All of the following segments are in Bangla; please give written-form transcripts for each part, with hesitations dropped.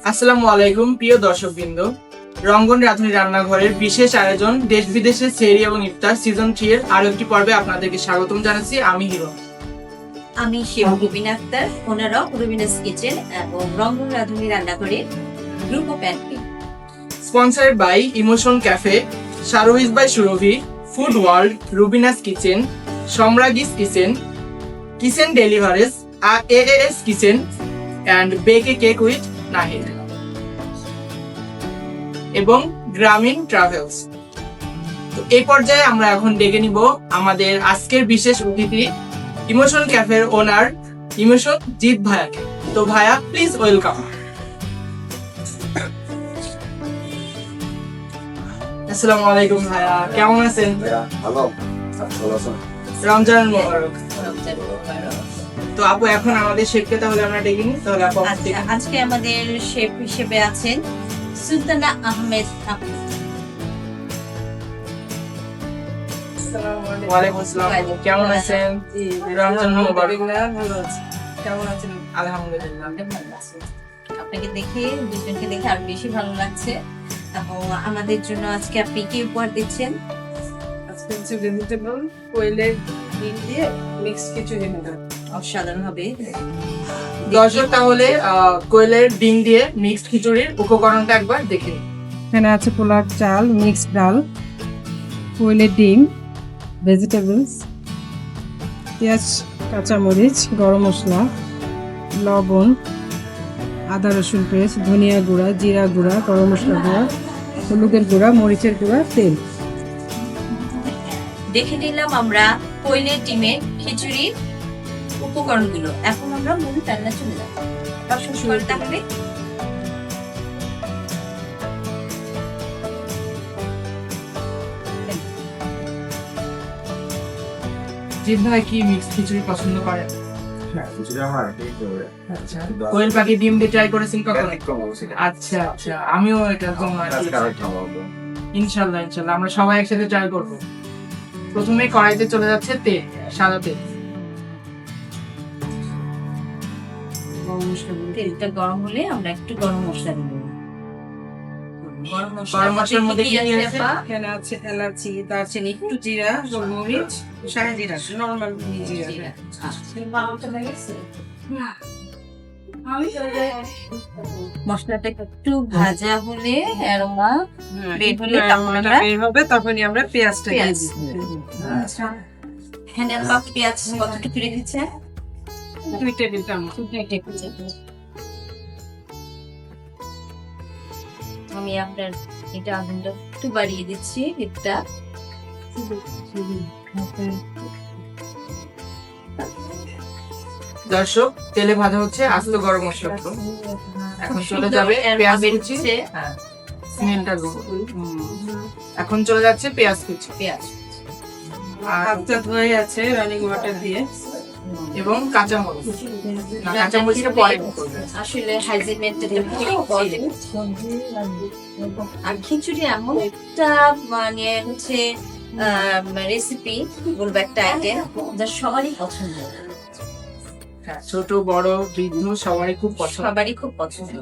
আসসালামু আলাইকুম প্রিয় দর্শকবৃন্দ, রঙ্গন রাঁধুনি রান্নাঘরের বিশেষ আয়োজন দেশ বিদেশের সেহরি এবং ইফতার সিজন 3 এর আরো একটি পর্বে আপনাদেরকে স্বাগতম জানাচ্ছি। আমি হিরো। আমি শিবা রুবিনা আক্তার, ওনারা রুবিনাস কিচেন এবং রঙ্গন রাঁধুনি রান্নাঘরের group of admin. Sponsored by emotion cafe, সারোইজ by Surabhi, food world, Rubina's kitchen, Samragi's kitchen, kitchen deliveries, AAS kitchen and bake a cake with Nahid এবং গ্রামীণ ট্রাভেলস। তো এই পর্যায়ে আমরা এখন ডেকে নিব আমাদের আজকের বিশেষ অতিথি ইমোশন ক্যাফের ওনার ইমোশন জিৎ ভাইয়াকে। তো ভাইয়া প্লিজ ওয়েলকাম। আসসালামু আলাইকুম ভাইয়া, কেমন আছেন? ভালো আছেন? রমজান মোবারক। তো আপু এখন আমাদের শেফকে তাহলে আমরা ডেকে নিই। তাহলে আপু আচ্ছা, আজকে আমাদের শেফ হিসেবে আছেন সুলতানা আহমেদ আপু। ওয়ালাইকুম আসসালাম, কেমন আছেন? রমজান মোবারক। ভালো আছি। কেমন আছেন? আলহামদুলিল্লাহ। আপনাকে দেখে, দুজনকে দেখে আরো বেশি ভালো লাগছে। এবং আমাদের জন্য আজকে আপনি কি উপহার দিচ্ছেন? আজকে হচ্ছে ভেজিটেবল কোয়েলের ডিম দিয়ে মিক্স খিচুড়ি হবে। অসাধারণ হবে। দর্শক তাহলে কোয়েলের ডিম দিয়ে মিক্সড খিচুড়ির উপকরণটা একবার দেখে নিই। এখানে আছে পোলার চাল, মিক্সড ডাল, কোয়েলের ডিম, ভেজিটেবলস, পেঁয়াজ, কাঁচামরিচ, গরম মশলা, লবণ, আদা রসুন পেস্ট, ধনিয়া গুঁড়া, জিরা গুঁড়া, গরম মশলা গুঁড়া, হলুদের গুঁড়া, মরিচের গুঁড়া, তেল। দেখে নিলাম আমরা কোয়েলের ডিমের খিচুড়ির উপকরণগুলো। এখন আমরা মূল রান্না চলে যাব। শুরু করি তাহলে। জিৎ ভাই কি মিক্সড খিচুড়ি পছন্দ করেন? খিচুড়ি আমার খুবই favorite। আচ্ছা, কোয়েল পাখি ডিম দিয়ে ট্রাই করেছেন কখনো? একদম অবশ্যই। আচ্ছা আচ্ছা, আমিও এটা আজকে আরেকটা খাওয়াবো। ইনশাল্লাহ ইনশাল্লাহ আমরা সবাই একসাথে ট্রাই করব। প্রথমে কড়াইতে চলে যাচ্ছে তেল, সাদা তেল। তেলটা গরম হলে আমরা একটু গরম মশলা দিব। গরম মশলার মধ্যে কি আছে আছে? আপা? এখানে আছে এলাচি, দারচিনি, একটু জিরা, গোলমরিচ, শাহি জিরা, নর্মাল জিরা। মশলাটা একটু ভাজা হলে অ্যারোমা বের হলে তখন আমরা বের হবে, তখনই আমরা পেঁয়াজটা দিয়ে পেঁয়াজ। দিই। এখানে আপা পেঁয়াজ কতটুকু রেখেছে? 2 টেবিল চামচ। আমি আপনার এটা আগুনটা একটু বাড়িয়ে দিচ্ছি এটা। দর্শক তেলে ভাজা হচ্ছে আস্ত গরম মশলা। এখন চলে যাবে পেঁয়াজ কুচি। হ্যাঁ, স্মেলটা এখন চলে যাচ্ছে পেঁয়াজ কুচি পেঁয়াজ আর হাতটা ধুয়ে আছে রানিং ওয়াটার দিয়ে। এবং কাঁচামরিচ। না, কাঁচামরিচটা পরে করবে। আসলে হাইজিন মেনটেন আর খিচুড়ি এমন একটা মানে হচ্ছে রেসিপি বলবো, একটা আইটেম যা সবারই পছন্দ, হ্যাঁ, ছোট বড় বৃদ্ধ সবারই খুব পছন্দ। সবারই খুব পছন্দ।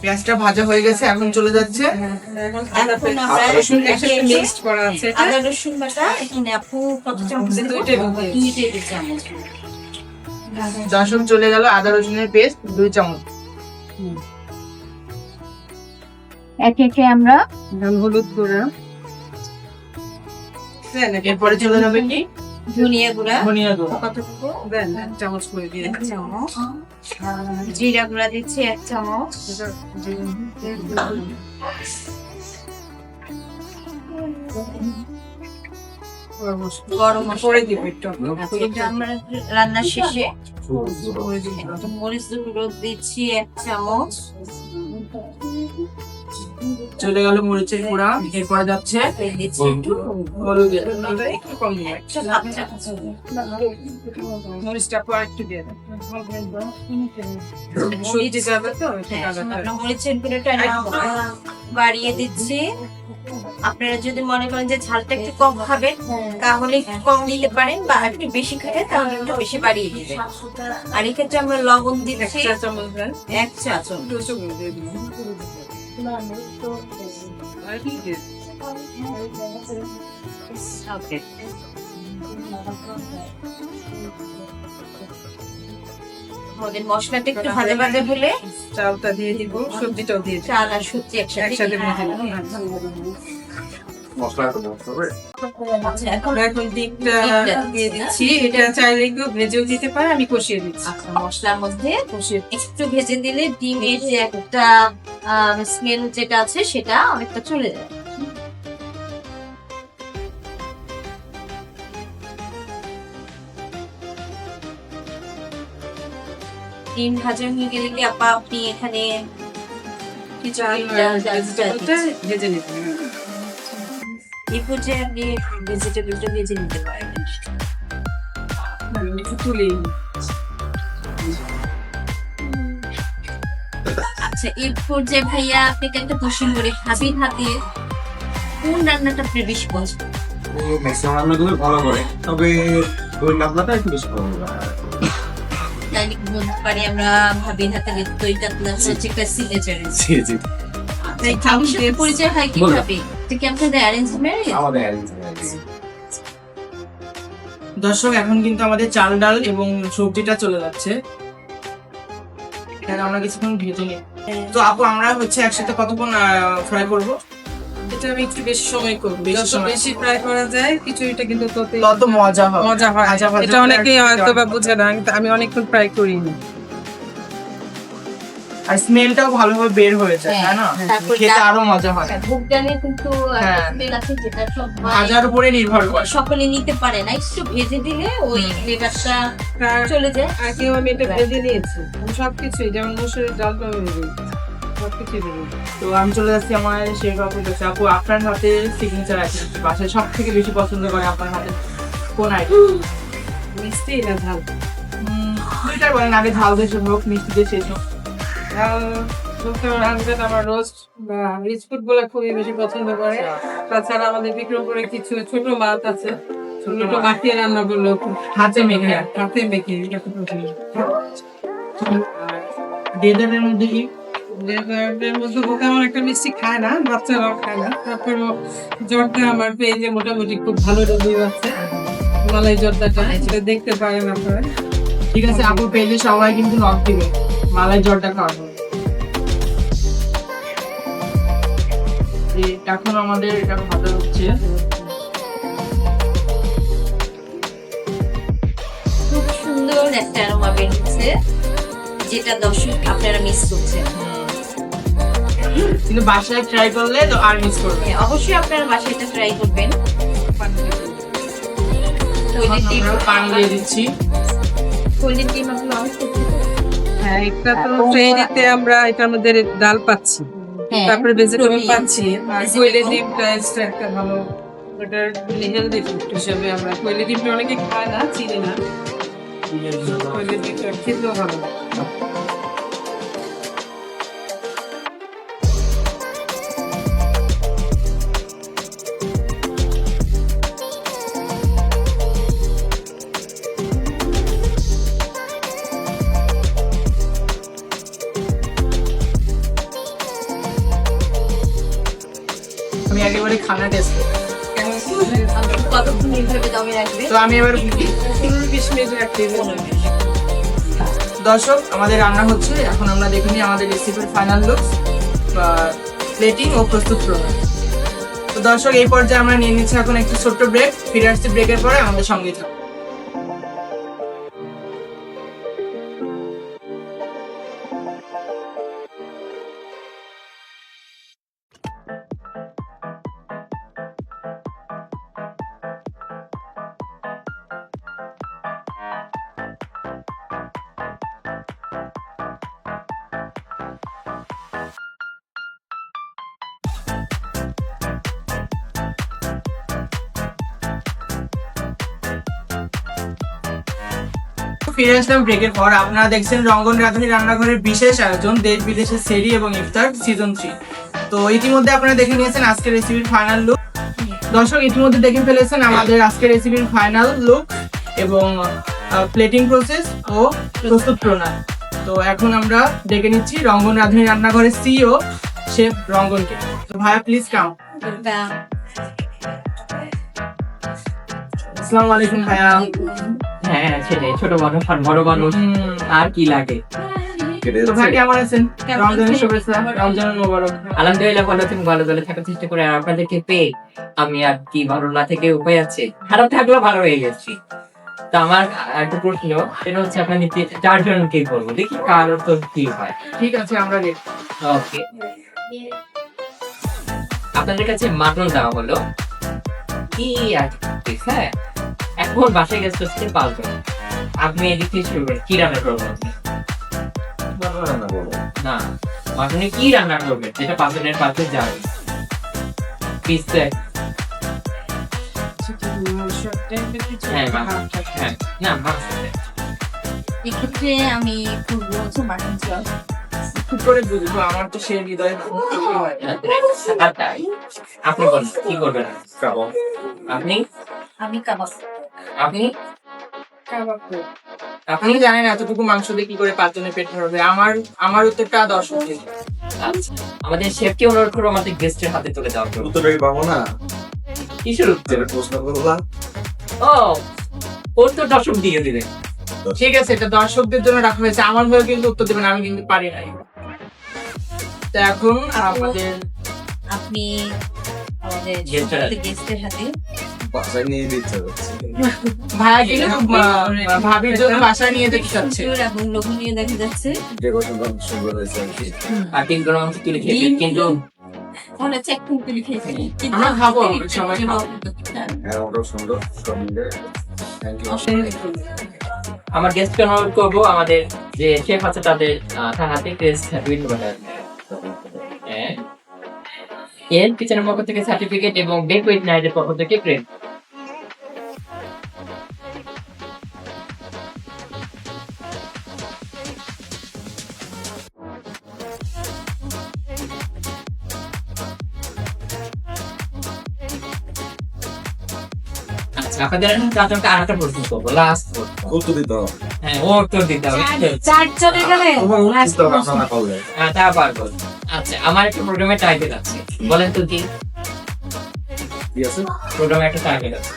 পেঁয়াজটা ভাজা হয়ে গেছে, এখন চলে যাচ্ছে এখন আমরা মিক্সড করা আছে এটা। আদা রসুন বাটা এখানে আপু কত চামচ? 2 টেবিল। 2 টেবিল চামচ। দর্শক চলে গেল আদা রসুনের পেস্ট 2 চামচ। একে একে আমরা এখন হলুদ গুঁড়া দেন, এরপরে চলে যাবে কি ধনিয়া গুঁড়া ধনিয়া গুঁড়ো। কতটুকু? দেন 1 চামচ করে দিয়ে। 1 চামচ। জিরা গুঁড়া দিচ্ছি 1 চামচ। গরম মশলা পরে দিব একটু। আচ্ছা, এটা আমরা রান্নার শেষে মরিচ গুঁড়ো দিচ্ছি 1 চামচ। চলে গেল মরিচের গুঁড়া, এরপরে যাচ্ছে দিচ্ছি একটু হলুদের। এটা একটু কম দিবেন। হাফ চামচ। মরিচটা পরে একটু দিয়ে দেন। সবজি যাবে তো, এটা হ্যাঁ, যাবে। আমরা মরিচের গুঁড়োটা বাড়িয়ে দিচ্ছি। আপনারা যদি মনে করেন যে ঝালটা একটু কম খাবেন তাহলে একটু কম দিতে পারেন, বা একটু বেশি খাবেন তাহলে একটু বেশি বাড়িয়ে দিবেন। আর এই ক্ষেত্রে আমরা লবণ দিচ্ছি 1 চা চামচ দেন। 1 চা চামচ। ওকে, আমাদের মশলাটা একটু ভাজা ভাজা হলে চালটা দিয়ে দিব, সবজিটাও দিয়ে দিব। চাল আর সবজি একসাথে একসাথে ভেজে নেব। মশলা একটু বলতে হবে। আচ্ছা, এখন এখন ডিমটা দিয়ে দিচ্ছি। এটা চাইলে কেউ ভেজেও দিতে পারে, আমি কষিয়ে দিচ্ছি। আচ্ছা, মশলার মধ্যে কষিয়ে একটু ভেজে দিলে ডিমের যে একটা স্মেল যেটা আছে সেটা অনেকটা চলে যায়। ডিম ভাজা হয়ে গেলে কি আপা আপনি এখানে কিছু ভেজিটেবলটা ভেজে নিতে হবে। এই পর্যায়ে আপনি ভেজিটেবলটা ভেজে নিতে পারেন। আমি একটু তুলে নিই। আচ্ছা, এই পর্যায়ে ভাইয়া আপনাকে একটা কোশ্চেন করে, হাবির হাতে কোন রান্নাটা আপনার বেশি পছন্দ? ম্যাক্সিমাম রান্নাগুলো ভালো করে, তবে দই কাতলাটা একটু বেশি ভালো লাগে। তাইলে কি বলতে পারি আমরা ভাবির হাতে দই কাতলা হচ্ছে একটা সিগনেচার। জি জি, তাই আমার সাথে পরিচয় হয় বলুন। কিভাবে? এটা কি আপনাদের অ্যারেঞ্জ ম্যারেজ? আমাদের arrange। দর্শক, এখন কিন্তু আমাদের চাল ডাল এবং সবজিটা চলে যাচ্ছে। এটা আমরা কিছুক্ষণ ভেজে নিই। তো আপু, আমরা হচ্ছে একসাথে কতক্ষণ ফ্রাই করব? এটা আমি একটু বেশি সময় করব। বেশি যত সময়। বেশি ফ্রাই করা যায় খিচুড়িটা কিন্তু ততই তত মজা হবে। মজা হয়। ভাজা ভাজা এটা অনেকেই করে হয়তো বা বুঝে না, কিন্তু আমি অনেকক্ষণ ফ্রাই করি না। আর স্মেলটাও ভালোভাবে বের হয়ে যায়, তাই না? তারপর খেতে আরো মজা হয়। ভুগডানে কিন্তু হ্যাঁ। স্মেল আছে যেটা সব ভাজার উপরে নির্ভর করে। সকলে নিতে পারে না, একটু ভেজে দিলে ওই ফ্লেভারটা আর- চলে যায়। আগেও আমি এটা ভেজে নিয়েছি। আমি সবকিছুই, যেমন মসুরের ডালটা ভেজে দিয়েছি। সবকিছুই ভেজে দিয়েছি। তো আমি চলে যাচ্ছি আমার সেই কাকুর কাছে। আপু, আপনার হাতে সিগনেচার আছে, বাসায় সব থেকে বেশি পছন্দ করে আপনার হাতে কোন আইটেম? মিষ্টি না ঝাল? দুইটার বলেন, আগে ঝাল দেশে হোক, মিষ্টি দেশে হোক। ঝাল বলতে আমার হাজবেন্ড আমার রোস্ট বা রিচ ফুড গুলো খুবই বেশি পছন্দ করে। তাছাড়া আমাদের বিক্রমপুরে কিছু ছোট মাছ আছে, ছোট মাখিয়ে রান্না করলো হাতে মেখে। হাতে মেখে, এটা খুব পছন্দ। ডেজার্টের মধ্যে কি? ডেজার্টের মধ্যে বলতে আমার একটা মিষ্টি খায় না, বাচ্চারাও খায় না। তারপরও জর্দা আমার পেজে মোটামুটি খুব ভালো রিভিউ আছে। মালাই জর্দাটা এটা দেখতে পারেন আপনারা। ঠিক আছে আপু, পেজে সবাই কিন্তু নক দিবে মালাই জলটা খাওয়ার জন্য। এখন আমাদের এটা ভাজা হচ্ছে। খুব সুন্দর একটা অ্যারোমা বের হচ্ছে, যেটা দর্শক আপনারা মিস করছেন। কিন্তু বাসায় ট্রাই করলে তো আর মিস করবে। হ্যাঁ, অবশ্যই আপনারা বাসায় এটা ট্রাই করবেন। এখন আমরা পান দিয়ে দিচ্ছি। কোল্ডেন ডিম আপনারা অনেক পছন্দ। হ্যাঁ, একটা তো ট্রেনিতে আমরা এটার মধ্যে ডাল পাচ্ছি, হ্যাঁ, তারপরে ভেজিটেবল protein, পাচ্ছি, আর vegetable। কোয়েলে ডিমটা এক্সট্রা একটা ভালো, ওটার হেলদি ফুড হিসেবে আমরা কোয়েলে ডিমটা অনেকে খায় না, চিনি না। কোয়েলে ডিমটা খেতেও ভালো লাগে। আমি একেবারে খানা টেস্ট। কতক্ষণ এইভাবে দমে রাখবে? তো আমি এবার 20 মিনিট রাখতে হবে। দর্শক, আমাদের রান্না হচ্ছে। এখন আমরা দেখে নিই আমাদের রেসিপির ফাইনাল লুক, প্লেটিং ও প্রস্তুত প্রণালী। তো দর্শক, এই পর্যায়ে আমরা নিয়ে নিচ্ছি এখন একটু ছোট্ট ব্রেক। ফিরে আসছি ব্রেকের পরে, আমাদের সঙ্গেই থাকুন। ফিরে আসলাম ব্রেকের পর। আপনারা দেখছেন রঙ্গন রাঁধুনি রান্নাঘরের বিশেষ আয়োজন, দেশ বিদেশের সেরি এবং ইফতার সিজন 3। তো ইতিমধ্যে আপনারা দেখে নিয়েছেন আজকের রেসিপির ফাইনাল লুক। দর্শক ইতিমধ্যে দেখে ফেলেছেন আমাদের আজকের রেসিপির ফাইনাল লুক এবং প্লেটিং প্রসেস ও প্রস্তুত প্রণালী। তো এখন আমরা ডেকে নিচ্ছি রঙ্গন রাঁধুনি রান্নাঘরের সিইও শেফ রঙ্গনকে। তো ভাইয়া প্লিজ কাম। আসসালামু আলাইকুম ভাইয়া। হ্যাঁ সেটাই, ছোট মানুষ আর বড় মানুষ আর কি লাগে। তো ভাই কেমন আছেন? রমজানের শুভেচ্ছা, রমজানের মোবারক। আলহামদুলিল্লাহ ভালো, তুমি ভালো দলে থাকার চেষ্টা করে, আর আপনাদেরকে পেয়ে আমি আর কি ভালো না থেকে উপায় আছে, খারাপ থাকলেও ভালো হয়ে গেছি। তো আমার একটা প্রশ্ন, সেটা হচ্ছে আপনার নিচে 4 জনকে করবো, দেখি কার তো কি হয়। ঠিক আছে আমরা রেডি। ওকে, আপনাদের কাছে মাটন দেওয়া হলো কি আর কি, হ্যাঁ এখন বাসায় গেছে হচ্ছে 5 জন। আপনি এদিক থেকে শুরু করেন, কি রান্না করবেন আপনি? না, মাটনে কি রান্না করবেন যেটা 5 জনের পাশে যাবে? পিস হ্যাঁ না মাংস। এক্ষেত্রে আমি করবো হচ্ছে মাটন চাল। খুব করে বুঝবো, আমার তো সে হৃদয় হয়। আচ্ছা, আপনি বলেন কি করবেন? আপনি আমি কাবাব। আপনি আপনি জানেন এতটুকু মাংস দিয়ে কি করে 5 জনের পেট ভরবে? আমার উত্তরটা দর্শক দিন। আচ্ছা, আমাদের শেফকে অনুরোধ করবো আমাদের গেস্টের হাতে তুলে দেওয়ার জন্য। উত্তরটাই পাবো না, কিসের উত্তর? প্রশ্ন করলাম। ও, ওর তো দশম দিয়ে দিলেন। ঠিক আছে, এটা দর্শকদের জন্য রাখা হয়েছে, আমার হয়ে কিন্তু উত্তর দেবেন, আমি কিন্তু পারি নাই। তো এখন আমাদের আপনি আমাদের গেস্টের হাতে বাসায় নিয়ে দিতে হচ্ছে। ভাইয়া কিন্তু ভাবির জন্য বাসায় নিয়ে যেতে চাচ্ছে। এবং লোভনীয় দেখা যাচ্ছে। ডেকোরেশন সুন্দর হয়েছে আর কি। আর 3 জন মাংস তুলে খেয়ে কিন্তু মনে হচ্ছে একটু তুলে খেয়েছি। আমরা খাবো, সবাই খাবো। হ্যাঁ ওটাও সুন্দর, সব মিলে থ্যাংক ইউ। আমার গেস্টকে অনুরোধ করবো আমাদের যে শেফ আছে তাদের হাতে টেস্ট বিভিন্ন এর কিচেনের পক্ষ থেকে সার্টিফিকেট এবং বেকুইট নাইটের পক্ষ থেকে ক্রেম। আচ্ছা, আপনাদের চারজনকে আর একটা প্রশ্ন করবো, লাস্ট উত্তর দিতে হবে। হ্যাঁ ও উত্তর দিতে হবে। 4 জনের গেলে আপনারা করলে তা পারবো। আচ্ছা, আমার একটা প্রোগ্রামের টাইটেল আছে, বলেন তো কি কি আছে? প্রোগ্রামের একটা টাইটেল আছে?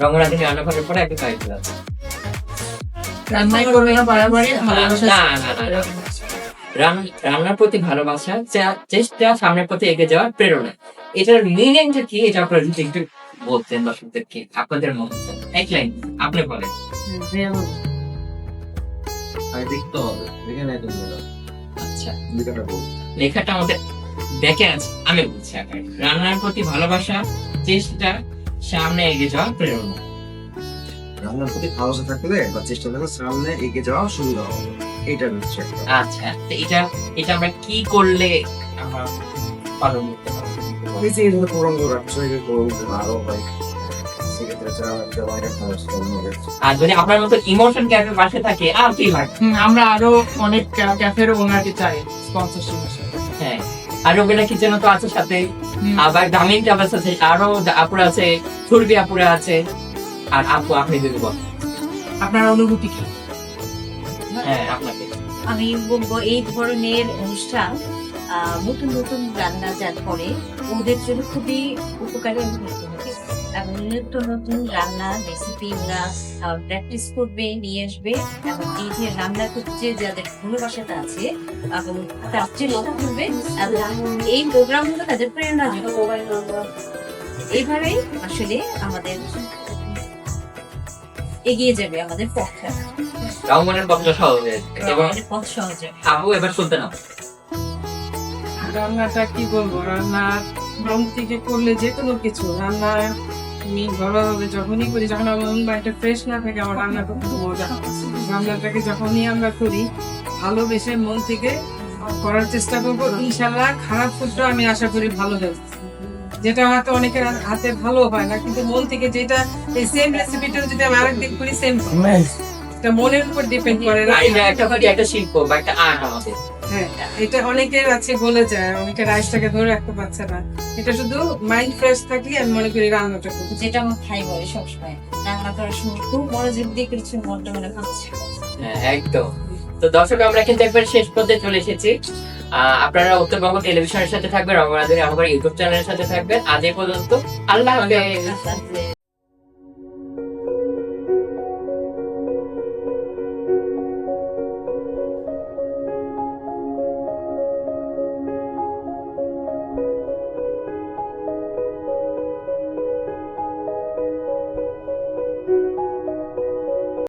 রঙ্গরাধিনী রান্নাঘরের পরে একটা টাইটেল আছে। রান্নাই করবে না পারাপারি, ভালোবাসা। না না না, রান্নার প্রতি ভালোবাসা, চেষ্টা, সামনের পথে এগিয়ে যাওয়ার প্রেরণা। এটার মিনিংটা কি, এটা আপনারা যদি একটু বলতেন দর্শকদেরকে, আপনাদের মনে এক লাইন আপনি বলেন। আমি দেখতে হবে, দেখে নাই তুমি বলো। আচ্ছা, লেখাটা বল। লেখাটা আমাদের দেখে আছে, আমি বলছি আপনাকে। রান্নার প্রতি ভালোবাসা, চেষ্টা, সামনে এগিয়ে যাওয়ার প্রেরণা। রান্নার প্রতি ভালোবাসা থাকলে বা চেষ্টা থাকলে সামনে এগিয়ে যাওয়া সুবিধা হবে, এটা হচ্ছে। আচ্ছা, তো এটা আমরা কি করলে আমরা পালন করতে পারবো? এই যে এগুলো পূরণ করে রাখছো, এগুলো পূরণ করে আরো ভাই সেক্ষেত্রে যারা একটা ভালো হবে। আর যদি আপনার মতো ইমোশন ক্যাফে পাশে থাকে আর কি লাগে। আমরা আরো অনেক ক্যাফের ওনারকে চাই স্পন্সরশিপ হিসেবে। হ্যাঁ, আর রবিনা কিচেন তো আছে সাথে, আবার দামিন ট্রাভেলস আছে, আরো আপুরা আছে, সুরভি আপুরা আছে। আর আপু আপনি যদি বলেন আপনার অনুভূতি কি? হ্যাঁ আপনাকে। আমি বলবো এই ধরনের অনুষ্ঠান নতুন নতুন রান্না যারা করে ওদের জন্য খুবই উপকারী এবং এবং নিত্য নতুন রান্না রেসিপি ওরা প্র্যাকটিস করবে, নিয়ে আসবে এবং এই যে রান্না করতে যাদের ভালোবাসাটা আছে এবং তার চেষ্টা করবে এবং এই প্রোগ্রামগুলো তাদের প্রেরণা যোগাবে। এইভাবেই আসলে আমাদের এগিয়ে যাবে আমাদের পথটা, রঙ্গনের পথটা সহজ হয়ে যাবে এবং আমাদের পথ সহজ হবে। আপু এবার শুনতে নাও। রান্নাটা কি বলবো, রান্না মন থেকে করলে যে কোনো কিছু রান্না আমি ভালোভাবে যখনই করি, যখন আমার মন বাড়িটা ফ্রেশ না থাকে, আমার রান্না করতে মজা। রান্নাটাকে যখনই আমরা করি ভালোবেসে মন থেকে করার চেষ্টা করবো, ইনশাল্লাহ খারাপ ফুডটা আমি আশা করি ভালো হবে। যেটা হয়তো অনেকের হাতে ভালো হয় না, কিন্তু মন থেকে যেটা এই সেম রেসিপিটা যদি আমি আরেকদিন করি সেম, এটা মনের উপর ডিপেন্ড করে। এটা একটা শিল্প বা একটা আর্ট আমাদের। হ্যাঁ, এটা অনেকের আছে গলে যায়, অনেকে রাইসটাকে ধরে রাখতে পারছে না। এটা শুধু মাইন্ড ফ্রেশ থাকলে আমি মনে করি রান্নাটা করতে। যেটা আমার ভাই বলে সবসময়, রান্না করার সময় খুব মনোযোগ দিয়ে কিছু মনটা মনে হচ্ছে। হ্যাঁ, একদম। তো দর্শক, আমরা কিন্তু একবার শেষ পর্যায়ে চলে এসেছি। আপনারা উত্তরবঙ্গ টেলিভিশনের সাথে থাকবেন, আমাদের ইউটিউব চ্যানেলের সাথে থাকবেন। আজ এই পর্যন্ত, আল্লাহ হাফেজ।